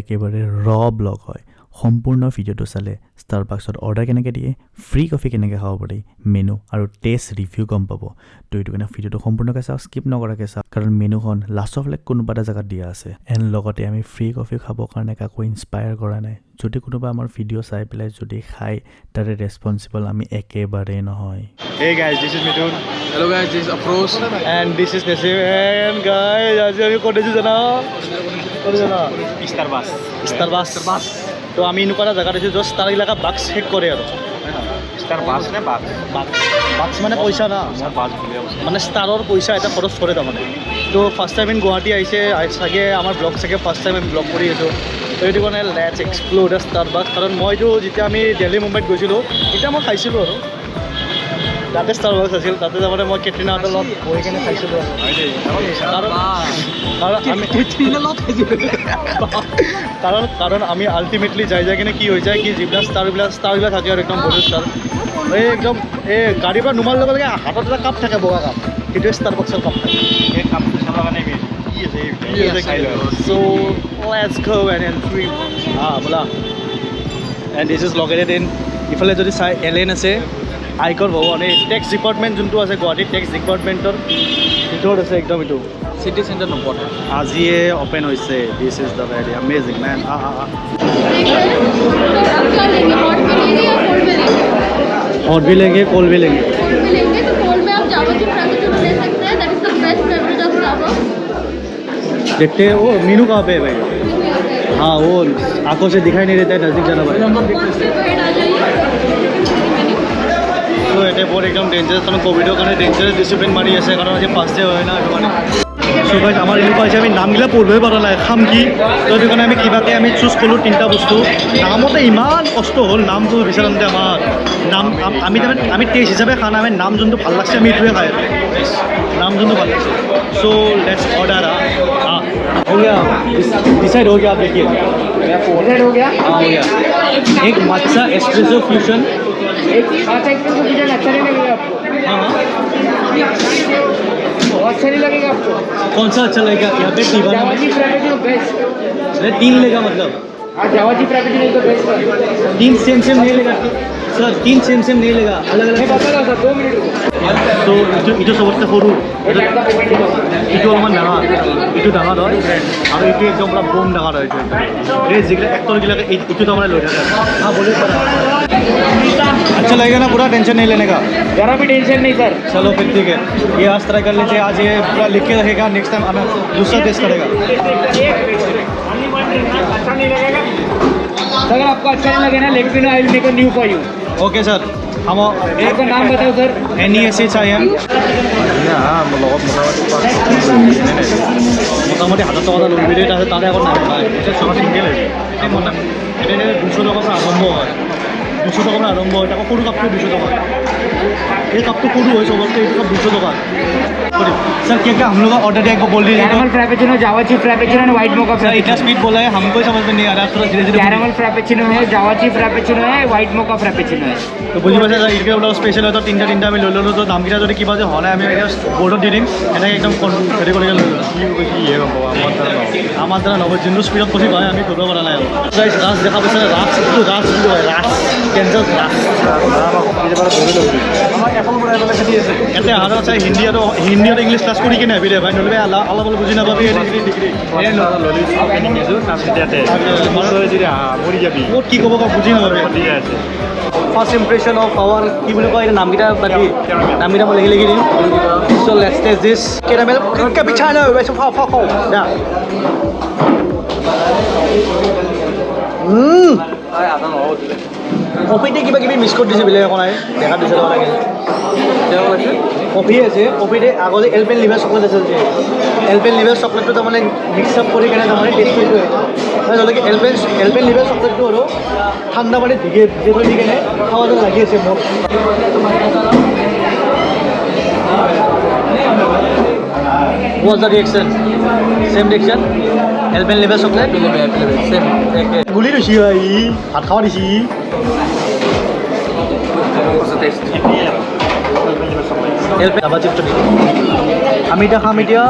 একেবাৰে ৰ ব্লগ হয় সম্পূৰ্ণ ভিডিঅ'টো চালে ষ্টাৰবাক্সত অৰ্ডাৰ কেনেকৈ দিয়ে ফ্ৰী কফি কেনেকৈ খাব পাৰি মেনু আৰু টেষ্ট ৰিভিউ গম পাব তো এইটো কাৰণে ভিডিঅ'টো সম্পূৰ্ণকৈ চাওক স্কিপ নকৰাকৈ চাওক কাৰণ মেনুখন লাষ্টফালে কোনোবা এটা জেগাত দিয়া আছে এণ্ড লগতে আমি ফ্ৰী কফি খাবৰ কাৰণে কাকো ইনস্পায়াৰ কৰা নাই যদি কোনোবা আমাৰ ভিডিঅ' চাই পেলাই যদি খায় তাৰে ৰেছপনচিবল আমি একেবাৰে নহয় Hey guys, this is Mithun. Hello guys, this is Afroz. And this is Nasim. And guys, आज আমি কোনে জানা? কোনে জানা? Starbucks. তো আমি এনেকুৱা এটা জেগাত আছোঁ য'ত ষ্টাৰ ইলাকা বাক্স শেষ কৰে আৰু Starbucks ne bak. বাক্স মানে পইচা না মানে ষ্টাৰৰ পইচা এটা খৰচ কৰে তাৰমানে তো ফাৰ্ষ্ট টাইম ইন গুৱাহাটী আহিছে চাগে আমাৰ ব্লগ চাগে ফাৰ্ষ্ট টাইম আমি ব্লগ কৰি আছোঁ তো এইটো কাৰণে লেটছ এক্সপ্ল'ৰ দ্য ষ্টাৰবাক্স কাৰণ মইতো যেতিয়া আমি দিল্লী মুম্বাইত গৈছিলোঁ তেতিয়া মই খাইছিলোঁ আৰু তাতে ষ্টাৰবাক্স আছিল তাতে তাৰমানে মই কেটৰিনাহঁতৰ লগত বহি কিনে খাইছিলোঁ কাৰণ আমি আল্টিমেটলি যাই কিনে কি হৈ যায় কি যিবিলাক ষ্টাৰবিলাক থাকে আৰু একদম বড়ো ষ্টাৰ এই একদম এই গাড়ীৰ পৰা নুমাৰ লগে লগে হাতত এটা কাপ থাকে বগা কাপ সেইটোৱে ষ্টাৰবাক্সৰ কাপ থাকে সেই কাপটো চাবৰ কাৰণে so let's go and drink bola and this is located in ইফালে যদি চাই এলেন আছে আইকৰ ভৱনে টেক্স ডিপাৰ্টমেণ্ট যোনটো আছে গুৱাহাটী টেক্স ডিপাৰ্টমেণ্টৰ ভিতৰত আছে একদম এইটো City center no pot. আজিয়ে ওপেন হৈছে this is the very amazing main hot भी लेंगे कोल्ड भी लेंगे तो कोल्ड में आप जावा की फ्रैपेचिनो ले सकते हैं that is the best beverage of Starbucks देखते हैं वो मीनू कहाँ पे है भाई हाँ वो आंखों से दिखाई नहीं देता है नज़दीक जाना भाई तो ये बहुत एकदम डेंजरस कारण कोविडर कारण डेंजरस डिसिप्लिन मारी আছে कारण आज फार्स्ट डे হয় না মানে সো গাইজ আমাৰ এনেকুৱা হৈছে আমি নামগিলা পঢ়িবই পৰা নাই খাম কি তো সেইটো কাৰণে আমি কিবাকৈ আমি চুজ কৰিলোঁ তিনিটা বস্তু নামতে ইমান কষ্ট হ'ল নামটো বিচাৰোঁতে আমাৰ নাম আমি তাৰমানে আমি টেষ্ট হিচাপে খানা আমি নাম যোনটো ভাল লাগছে আমি এইটোৱে খাই नाम जोनों ভাল লাগছে सो लेट्स ऑर्डर हो गया डिसाइड हो गया आप देखिए Ordered हो गया? हाँ हो गया एक मच्छा एस्प्रेसो फ्यूजन एक अच्छा एक्सप्रेसो फ्यूजन अच्छा नहीं लगेगा आपको? हाँ अच्छा नहीं लगेगा आपको? कौन सा अच्छा लगेगा यहाँ पे जावाजी फ्रैपेचिनो बेस्ट. अरे 3 लेगा मतलब हाँ जावाजी फ्रैपेचिनो तो बेस्ट है. 3 सेम नहीं लेगा सर 3 सेम नहीं लेगा अलग अलग मैं बता रहा था 2 मिनट तो इटो सबसे सरू इटो अलमान डाঙৰ इटो डाঙৰ হয় আৰু ইটো একদম পুৰা বম ডাঙৰ হয় এই যিগিলা এক্টৰগিলাকে ইটো তাৰমানে লৈ থাকে हाँ बोलिए सर अच्छा लगेगा ना पूरा टेंशन नहीं लेने का जरा भी टेंशन नहीं सर. चलो फिर ठीक है ये आज ट्राई कर लीजिए आज ये पूरा लिख के रखेगा नेक्स्ट टाइम आना दूसरा टेस्ट करेगा अच्छा नहीं लगेगा अगर आपको अच्छा नहीं लगे ना let me know I will make a new for you. Okay sir हम आपका नाम बताओ सर. NESHIM মোটামুটি 1000 টাকা লোন ভিডিঅ' আছে তাতে আকৌ নাই চলা চিংগেল আছে এখন এটা 200 টাকাৰ পৰা আৰম্ভ হয় 200 টাকাৰ পৰা আৰম্ভ হয় আকৌ সৰু কাপটো 200 টাকা এই কাপটো সৰু হয় চবতকৈ এইটো কাপ 200 টাকা सर क्या क्या हम लोग का ऑर्डर दिया को बोल दीजिए caramel frappuccino java chip frappuccino and white mocha. Sir इतना स्पीड बोला है हमको ही समझ में नहीं आ रहा थोड़ा धीरे धीरे कैरामल फ्रैपेचिनो है जावाची फ्रैपेचिनो है व्हाइट मोका फ्रैपेचिनो है. তো বুজি পাইছে স্যার ইটকে ওটা স্পেশাল হয়তো তিনটা আমি লৈ ল'লোঁ তো দামকেইটা যদি কিবা যে হ'লে আমি এতিয়া বৰ্ডত দি দিম এনেকৈ একদম হেৰি কৰি লৈ ল'লোঁ আমাৰ দ্বাৰা নগদ যোনটো স্পীডত পচিব হয় আমি কৰিব পৰা নাই গাইজ ৰাছ দেখা পাইছে ৰাছ বুলি কয় ৰাছ কেঞ্চাৰ ৰাছ ইয়াতে অহাৰ চাই হিন্দী আৰু ইংলিছ ক্লাছ কৰি কিনে আহিবি দে ভাই নহ'লে অলপ অলপ বুজি নাপাবি ডিগ্ৰী ক'ত কি ক'ব বুজি নাপাবি ফাৰ্ষ্ট ইম্প্ৰেশ্যন অফ আৱাৰ কি বুলি কয় নামকেইটা বাকি নামকেইটা মই লিখি দিম চ' লেটছ টেষ্ট দিছ কেৰামেল পিছা নাই কফিতে কিবা কিবি মিক্স কৰি দিছে বেলেগ একো নাই দেখা দিছে কফি আছে কফিতে আগতে এলপেন লিভাৰ চকলেট আছে যে এলপেন লিভাৰ চকলেটটো তাৰমানে মিক্স আপ কৰি কেনে তাৰমানে টেষ্ট কৰিছোঁ যেনেকৈ এলপেন লিভাৰ চকলেটটো আৰু ঠাণ্ডা পানীত ভিগে থৈ দি কেনে খাব যেন লাগি আছে মোক What's the reaction? Same reaction? Alpen liver chocolate? Same. Guli to see भाई भात खावा दिसी Alpen Java chips আমি এটা খাম এতিয়া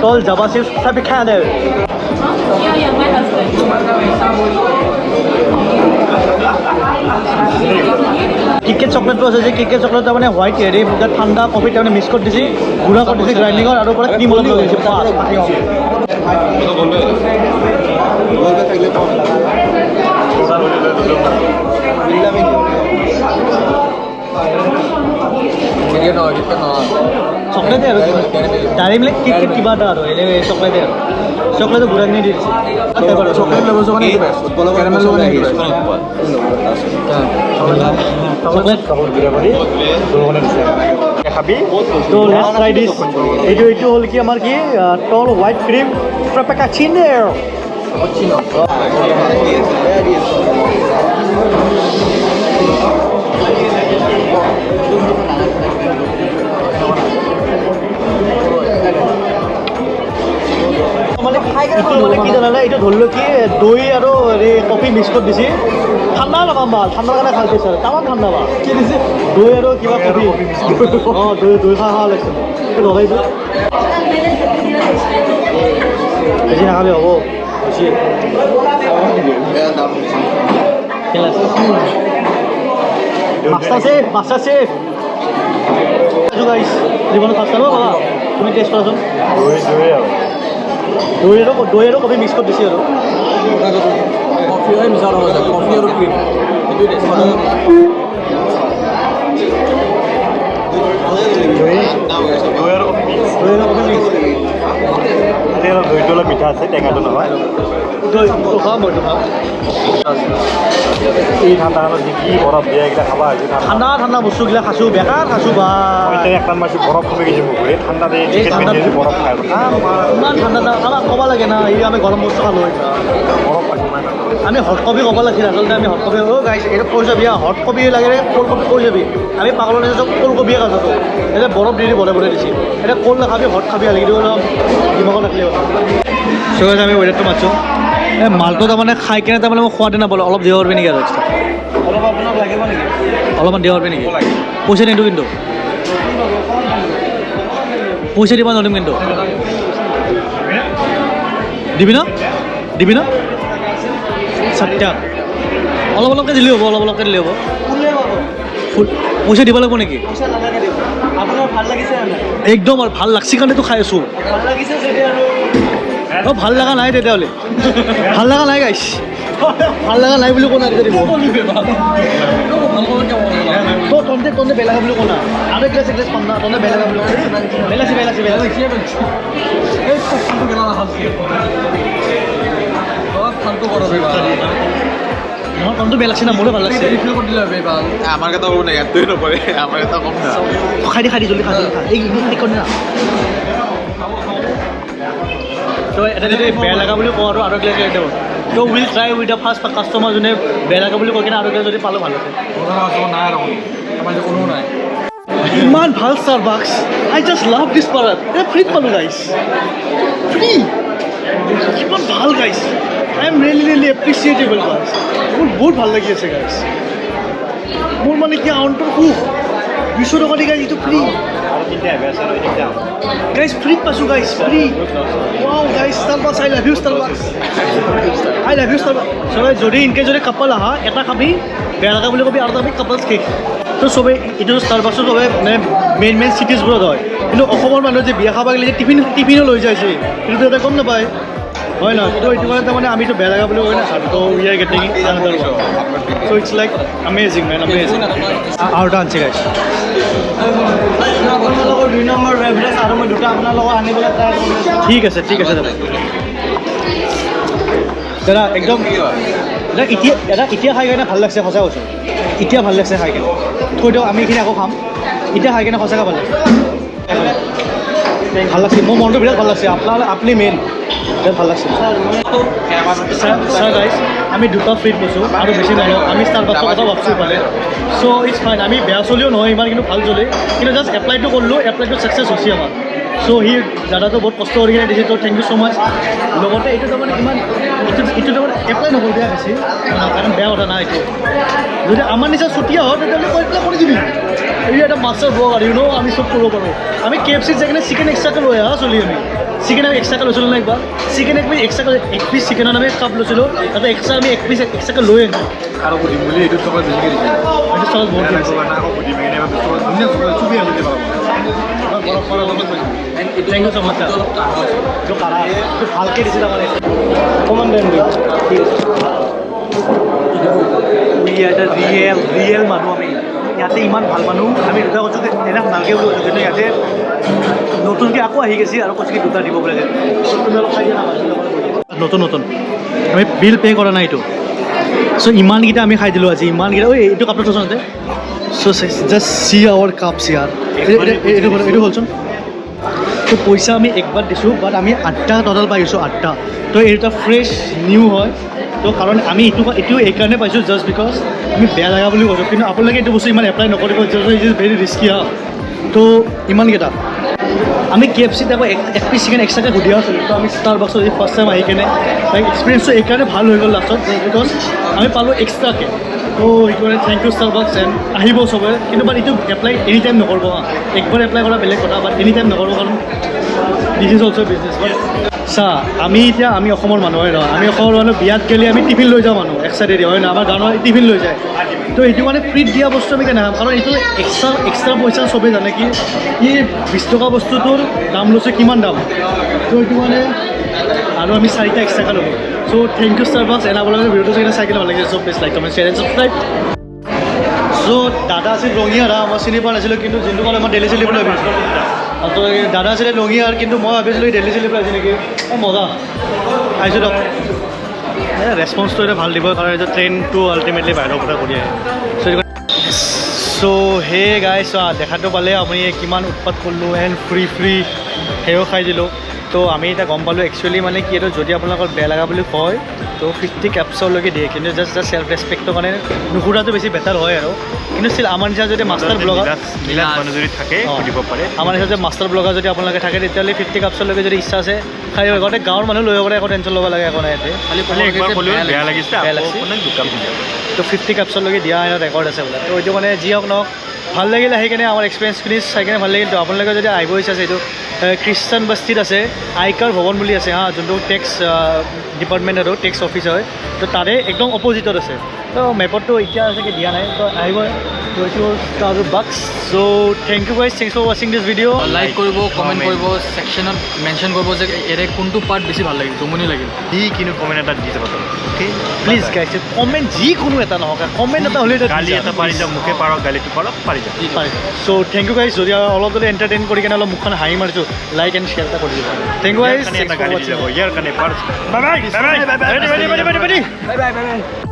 তল Java chips খাই খাই দে Yeah, my husband. কিটকেট চকলেটটো আছে যে কিটকেট চকলেট তাৰমানে হোৱাইট হেৰি ঠাণ্ডা কফি তাৰমানে মিক্স কৰি দিছে গুড়া কৰি দিছে গ্ৰাইণ্ডিঙত আৰু পৰা ক্ৰীম অলপ লগাইছে চকলেটে আৰু ডাইৰী মিল্ক কিটকেট কিবা এটা আৰু এনে চকলেটে আৰু চকলেটে গুড়া কিনি দি দিছে চকলেট ল'ব চকলেট খাবি তো লেটস ট্রাই দিস এইটো হ'ল কি আমাৰ কি টল হোৱাইট ক্ৰীম ফ্ৰাপেকাচিনো মানে কি জানানে এইটো ধৰিলোঁ কি দৈ আৰু হেৰি কফি মিক্স কৰি দিছে ঠাণ্ডা লগাম ভাল ঠাণ্ডাৰ কাৰণে ভাল পাইছে তামান ঠাণ্ডা ভাল কি দিছে দৈ আৰু কিবা কফি অঁ দৈ খোৱা লাগিছে লগাইছোঁ বেছি নাখালে হ'ব বেছি মাষ্টাৰ চেফ গাইছ জীৱনত ফাৰ্ষ্ট টাইম পাবা তুমি টেষ্ট কৰাচোন দৈ আৰু কফি মিক্স কৰি দিছে আৰু কফি হয় মিছা নহয় কফি আৰু ক্ৰীম দৈটো অলপ মিঠা আছে টেঙাটো নহয় দৈটো খাওঁ মইতো খাওঁ এই ঠাণ্ডা কালত যি কি বৰফ দিয়ে এইকেইটা খাবা ঠাণ্ডা ঠাণ্ডা বস্তুবিলাক খাইছোঁ বেকাৰ খাইছোঁ বা এখন মাছ বৰফ কমি গৈছে পুখুৰী ঠাণ্ডা দিয়ে বৰফ খাই ইমান ঠাণ্ডা আমাক ক'ব লাগে না এই আমি গৰম বস্তু খালোঁ বৰফ আমি হট কফি ক'ব লাগিছিল আচলতে আমি হট কফি গাইছ এইটো কৈ যাবি হট কফি লাগে ক'ল্ড কফি কৈ যাবি আমি পাগলৰ নিচিনা ক'ল্ড কফিয়ে খাইছোঁ এতিয়া বৰফ দি বলে বলে দিছে এতিয়া ক'ল্ড নাখাবি হট খাবি লাগি অলপ নিমখত ৰাখিলে চ' আমি ৱেডাৰটো মাতছোঁ এই মালটো তাৰমানে খাই কেনে তাৰমানে মই খোৱাতে নাপালোঁ অলপ দিব পাৰিবি নেকি আৰু এক্সট্ৰা অলপ আপোনাক লাগিব নেকি অলপমান দিব পাৰিবি নেকি পইচা নিদিওঁ কিন্তু পইচা দিব নোৱাৰিম কিন্তু দিবি ন সত্য অলপ অলপকৈ দিলেও হ'ব অলপ অলপকৈ দিলেও হ'ব পইচা দিব লাগিব নেকি আপোনাৰ ভাল লাগিছে একদম আৰু ভাল লাগছে কাৰণেতো খাই আছোঁ ভাল লাগিছে অঁ ভাল লগা নাই তেতিয়াহ'লে ভাল লগা নাই গাইছ ভাল লগা নাই বুলি কোৱা নাই দিব তহঁতে বেলেগা বুলি কোৱা আৰু এক গ্লাছ পাম না তহঁতে বেলেগা বুলি বেলাচি নহয় তহঁতো বেয়া লাগছে না মোৰো ভাল লাগছে আমাৰ কথা বলবো না এতই নপৰে আমাৰ কথা কম না খাই দি জলদি খা এই কৰি না তো এটা যদি বেয়া লগা বুলি কওঁ আৰু এক গ্লাছ দিব তো will try with the first customer যোনে বেয়া লগা বুলি কৈ কিনে আৰু এক গ্লাছ যদি পালোঁ ভাল আছে নাই আর আমার যে কোনো নাই ইমান ভাল Starbucks আই জাষ্ট লাভ দিছ পাৰাত এটা ফ্ৰীত পালোঁ গাইছ ফ্ৰী কিমান ভাল গাইছ আই এম ৰিয়েলি এপ্ৰিচিয়েটেবল গাইছ মোৰ বহুত ভাল লাগি আছে গাইছ মোৰ মানে কি অন্তৰ সুখ 200 টকা দি গাইছ এইটো ফ্ৰী গাইছ ফ্ৰীত পাইছোঁ গাইছ ফ্ৰী ৱাও গাইছ Starbucks I love you Starbucks চবে যদি ইনকেছ যদি কাপল আহা এটা খাবি বেয়া লগা বুলি কবি আৰু আমি কাপলছ কেক তো চবেই এইটো Starbucksটো চবে মানে মেইন চিটিজবোৰত হয় কিন্তু অসমৰ মানুহে যে বিয়া খাব গ'লে যে টিফিনো লৈ যাইছে কিন্তু এটা গম নাপায় হয় নহয় তো এইটো কাৰণে তাৰমানে আমিতো বেয়া লগা বুলি কয় না তো we are getting another one show' it's like amazing man amazing আৰু এটা আনছে গাইছ আপোনালোকৰ 2 নম্বৰ বেভৰেজ আৰু মই দুটা আপোনালোকক আনিবলৈ ট্ৰাই কৰিম ঠিক আছে দাদা একদম এতিয়া খাই কেনে ভাল লাগছে সঁচা কৈছোঁ এতিয়া ভাল লাগছে খাই কেনে থৈ দিয়ক আমি এইখিনি আকৌ খাম এতিয়া খাই কেনে সঁচাকৈ ভাল লাগছে ভাল লাগছে মোৰ মনটো বিৰাট ভাল লাগছে আপুনি মেইন বিৰাট ভাল লাগছে ছাৰ গাইছ আমি দুটা ফ্ৰীত লৈছোঁ আৰু বেছি নলওঁ আমি Starbucksৰ কথা ভাবছোঁ পালে চ' ইটছ ফাইন আমি বেয়া চলিও নহয় ইমান কিন্তু ভাল চলে কিন্তু জাষ্ট এপ্লাইটো কৰিলোঁ এপ্লাইটো ছাকচেছ হৈছে আমাৰ চ' সি দাদাটো বহুত কষ্ট কৰি কিনে দিছে ত' থেংক ইউ ছ' মাছ লগতে এইটো তাৰমানে ইমান এইটো তাৰমানে এপ্লাই নকৰোঁ বেয়া বেছি কাৰণ বেয়া কথা নাই এইটো যদি আমাৰ নিচিনা চুতীয়া হয় তেতিয়াহ'লে কৈ পেলাই কৰি দিবি এই এটা মাছৰ ব্লগ আৰু আমি চব কৰিব পাৰোঁ আমি KFCত যাই কিনে চিকেন এক্সট্ৰাকৈ লৈ আহা চলি আমি চিকেন আমি এক্সট্ৰাকৈ লৈছিলোঁ না একবাৰ চিকেন এক পিচ চিকেনত আমি কাপ লৈছিলোঁ তাতে এক্সট্ৰা আমি এক পিচ এক্সট্ৰাকৈ লৈ আহিলোঁ আৰু সুধিম বুলি এইটো চকলেট বেছিকৈ দিছে এইটো চলত বহুত বেয়া লাগিব না আকৌ সুধিম এনে ধুনীয়া চকলেট চুবি আনি দিব থেংক ইউ ছ' মাছ এইটো কাৰা এইটো ভালকৈ দিছিল আমাৰ অকণমান টাইম দিওঁ ৰিয়েল মানুহ আমি ইয়াতে ইমান ভাল মানুহ আমি দুটা কৈছোঁ এনে ভালকৈ বুলি কৈছোঁ কিন্তু ইয়াতে নতুনকৈ আকৌ আহি গৈছে আৰু কৈছে কি দুটা দিব বোলে তুমি অলপ খাই দিয়া নতুন আমি বিল পে' কৰা নাই এইটো চ' ইমানকেইটা আমি খাই দিলোঁ আজি ইমানকেইটা ঐ এইটো কাপটো থৈছোঁ নে চ' জাষ্ট চি আৱাৰ কাপছ ইয়াৰ এইটো হ'লচোন তো পইচা আমি একবাৰ দিছোঁ বাট আমি 8টা ট'টেল পাইছোঁ 8টা তো এইটো ফ্ৰেছ নিউ হয় তো কাৰণ আমি এইটো এইকাৰণে পাইছোঁ জাষ্ট বিকজ আমি বেয়া লগা বুলি কৈছোঁ কিন্তু আপোনালোকে এইটো বস্তু ইমান এপ্লাই নকৰিব ইট ইজ ভেৰি ৰিস্কি হা তো ইমানকেইটা আমি KFC আকৌ এক পিচ চিকেন এক্সট্ৰাকৈ সুধি আছিলোঁ তো আমি ষ্টাৰবাক্সত আজি ফাৰ্ষ্ট টাইম আহি কেনে লাইক এক্সপিৰিয়েঞ্চটো এইকাৰণে ভাল হৈ গ'ল লাষ্টত বিকজ আমি পালোঁ এক্সট্ৰাকৈ তো সেইটো কাৰণে থেংক ইউ ষ্টাৰবাক্স এণ্ড আহিব চবে কিন্তু বাট এইটো এপ্লাই এনি টাইম নকৰিব হা একবাৰ এপ্লাই কৰা বেলেগ কথা বাট এনি টাইম নকৰিব কাৰণ দিছ ইজ অলছ' বিজনেছ বাট চা আমি অসমৰ মানুহ হয় নহয় আমি অসমৰ মানুহ বিয়াত গ'লে আমি টিফিন লৈ যাওঁ মানুহ এক চাইডে হয় নহয় আমাৰ গাঁৱৰ টিফিন লৈ যায় তো এইটো মানে ফ্ৰীত দিয়া বস্তু আমি কেনেকৈ কাৰণ এইটো এক্সট্ৰা পইচা চবেই জানে কি ই 20 টকা বস্তুটোৰ দাম লৈছে কিমান দাম তো এইটো মানে আৰু আমি 4টা এক্সট্ৰাকৈ ল'ব so' thank you Starbucks and আপোনালোকে ভিডিঅ'টো চাই চাই কিনে ভাল লাগিছে so' please like comment share and subscribe so' দাদা আছিল ৰঙিয়াৰা মই চিনি পোৱা নাছিলোঁ কিন্তু যোনটো ক'লে মই ডেইলি চিলি বুলি ভাবিছিলোঁ তো দাদা আছিলে ৰঙিয়াৰ কিন্তু মই ভাবিছিলোঁ ডেইলি চিলি বুলি আছিল নেকি মজা আহিছোঁ দিয়ক ৰেছপন্সটো এতিয়া ভাল দিব কাৰণ এইটো ট্ৰেইনটো আল্টিমেটলি বাহিৰৰ পৰা কৰি আহে চ' হে গাই চোৱা দেখাটো পালে আপুনি কিমান উৎপাত কৰিলোঁ এণ্ড ফ্ৰী সেয়াও খাই দিলোঁ তো আমি এতিয়া গম পালোঁ একচুৱেলি মানে কি এইটো যদি আপোনালোকৰ বেয়া লগা বুলি কয় তো 50 কেপছলৈকে দিয়ে কিন্তু জাষ্ট চেল্ফ ৰেচপেক্টৰ কাৰণে নুসুধাটো বেছি বেটাৰ হয় আৰু কিন্তু ষ্টিল আমাৰ নিচিনা যদি মাষ্টাৰ ব্লগাৰ মানুহ যদি থাকে সুধিব পাৰে আমাৰ নিচিনা যদি মাষ্টাৰ ব্লগাৰ যদি আপোনালোকে থাকে তেতিয়াহ'লে 50 কাপছলৈকে যদি ইচ্ছা আছে খাই আগতে গাঁৱৰ মানুহ লৈ পাৰে একো টেনশ্যন ল'ব লাগে একো নাই ইয়াতে খালি একবাৰ ক'লেও বেয়া লাগিছে বেয়া লাগিছে। আপোনাক দোকান তো 50 কাপছলৈকে দিয়া এটা ৰেকৰ্ড আছে বোলে তো এইটো মানে যি হওক নহওক ভাল লাগিল আহি কিনে আমাৰ এক্সপিৰিয়েঞ্চখিনি চাই কিনে ভাল লাগিল তো আপোনালোকে যদি আহিব ইচ্ছা আছে এইটো খ্ৰীষ্টান বস্তিত আছে আয়কৰ ভৱন বুলি আছে হা যোনটো টেক্স ডিপাৰ্টমেণ্ট আৰু টেক্স অফিচ হয় তো তাৰে একদম অপজিটত আছে তো মেপতটো এতিয়া চাগে দিয়া নাই তো আহিব তো এইটো Starbucks so' thank you guys thanks for ৱাচিং দিছ ভিডিঅ' লাইক কৰিব কমেণ্ট কৰিব ছেকশ্যনত মেনশ্যন কৰিব যে এৰে কোনটো পাৰ্ট বেছি ভাল লাগিল জমনি লাগিল যি কিন্তু কমেণ্ট এটা দি যাব অ'কে প্লিজ গাইজ কমেণ্ট যিকোনো এটা নহওক কমেণ্ট এটা হ'লে গালি এটা পাৰি যাওক মুখে পাৰক গালিটো পাৰক পাৰি যাওক চ' থেংক ইউ গাইজ যদি অলপ যদি এণ্টাৰটেইন কৰি কিনে অলপ মুখখন হাঁহি মাৰিছোঁ লাইক এণ্ড শ্বেয়াৰ এটা কৰি দিব থেংক ইউ গাইজ ইয়াৰ কাৰণে এটা গালি দি যাব ইয়াৰ কাৰণে পাৰ bye bye bye bye bye bye bye bye bye bye bye